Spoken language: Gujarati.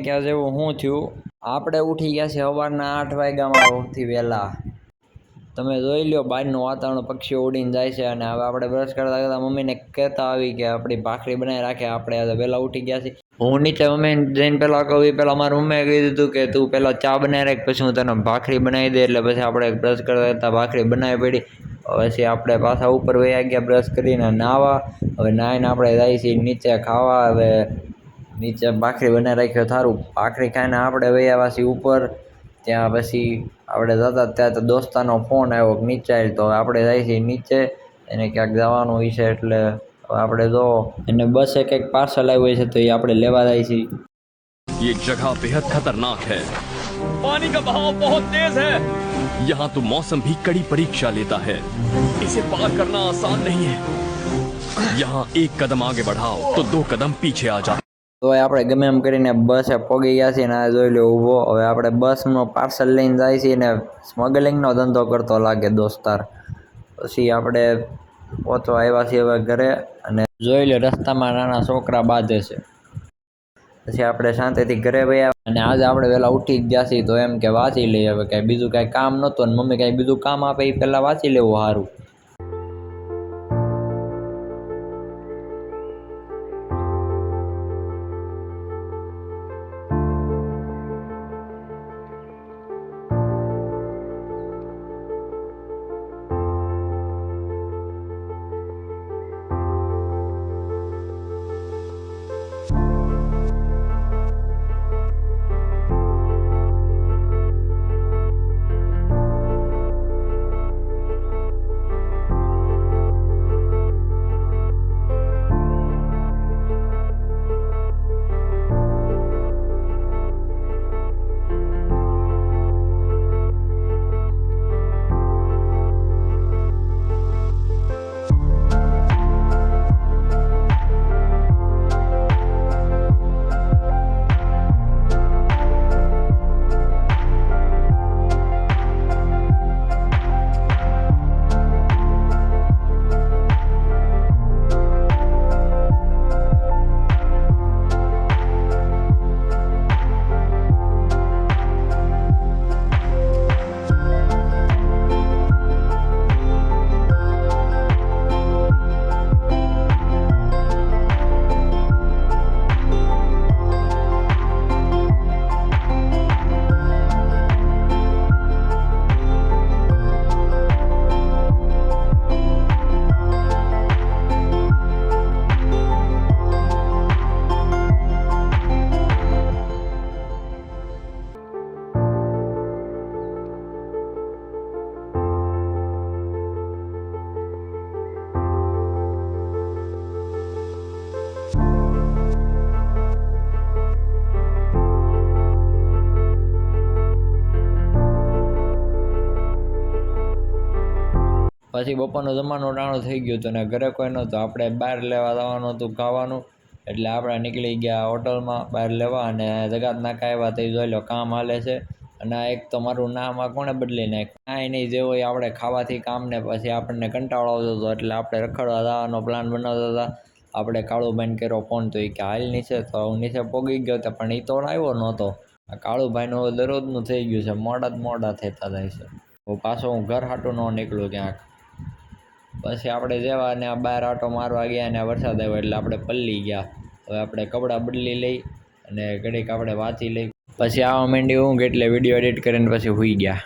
કે જેવું શું થયું, આપણે ઉઠી ગયા છે સવારના 8 વાગ્યામાં સૌથી વહેલા. તમે જોઈ લો બહારનું વાતાવરણ, પક્ષીઓ ઉડીને જાય છે. અને હવે આપણે બ્રશ કરતા કરતા મમ્મીને કહેતા આવી કે આપણી ભાખરી બનાવી રાખે, આપણે આજે વહેલા ઉઠી ગયા છીએ. હું નીચે મમ્મીને જઈને પહેલાં કહું, પહેલાં મારી મમ્મીએ કહી દીધું કે તું પહેલાં ચા બનાવી રાખ, પછી હું તને ભાખરી બનાવી દે. એટલે પછી આપણે બ્રશ કરતા કરતા ભાખરી બનાવી પડી. પછી આપણે પાછા ઉપર વયા ગયા બ્રશ કરીને નાહવા. હવે નાહીને આપણે જઈએ છીએ નીચે ખાવા. હવે નીચે ભાખરી બનાવી રાખ્યો થારું, ભાખરી ખાઈને આપણે વયા આવ્યા છીએ ઉપર. ત્યાં પછી આપણે જતા ત્યાં તો દોસ્તાનો ફોન આવ્યો કે નીચે આવી, તો આપણે જઈએ છીએ નીચે, એને ક્યાંક જવાનું હોય છે. એટલે આપણે જો એને બસે કંઈક પાર્સલ આવ્યું છે તો એ આપણે લેવા જઈએ છીએ. ये जगह बेहद खतरनाक है, पानी का बहाव बहुत तेज है, यहाँ तो मौसम भी कड़ी परीक्षा लेता है, इसे पार करना आसान नहीं है, यहाँ एक कदम आगे बढ़ाओ तो 2 कदम पीछे आ जाओ. તો આપણે ગમે એમ કરીને બસે પગી ગયા છીએ ને આ જોઈ લો ઊભો. હવે આપણે બસમાં પાર્સલ લઈને જાય છીએ ને સ્મગલિંગનો ધંધો કરતો લાગે દોસ્તાર. પછી આપણે પહોંચવા આવ્યા છીએ હવે ઘરે, અને જોઈ લો રસ્તામાં નાના છોકરા બાંધે છે. પછી આપણે શાંતિથી ઘરે વયા. અને આજે આપણે વહેલા ઉઠી જ ગયા છીએ તો એમ કે વાંચી લઈએ. હવે કાંઈ બીજું કાંઈ કામ નહોતું ને મમ્મી કાંઈ બીજું કામ આપે એ પહેલાં વાંચી લેવું સારું. પછી બપોરનો જમવાનો ટાણો થઈ ગયો હતો ને ઘરે કોઈ નહોતું. આપણે બહાર લેવા જવાનું હતું ખાવાનું, એટલે આપણે નીકળી ગયા હોટલમાં બહાર લેવા. અને જગાત નાકા આવ્યા તો જોઈ લો કામ હાલે છે. અને એક તો મારું નામ આ કોણે બદલી નાખ્યું, કાંઈ નહીં જે હોય આપણે ખાવાથી કામ ને. પછી આપણને કંટાળો આવતો હતો એટલે આપણે રખડવા જવાનો પ્લાન બનાવતા હતા. આપણે કાળુભાઈને કર્યો ફોન તો એ કે હાલ નીચે, તો હું નીચે પહોંચી ગયો હતો પણ એ તો આવ્યો નહોતો. આ કાળુભાઈનું દરરોજનું થઈ ગયું છે, મોડા થતા જાય છે. તો પાછો હું ઘર હાટું ન નીકળું ક્યાંક. પછી આપણે જેવા ને બહાર આટો મારવા ગયા ને વરસાદ આવ્યો એટલે આપણે પલ્લી ગયા. હવે આપણે કપડાં બદલી લઈ અને ઘડીક આપણે વાંચી લઈ. પછી આવા માંડી ઊંઘ એટલે વિડીયો એડિટ કરીને પછી સૂઈ ગયા.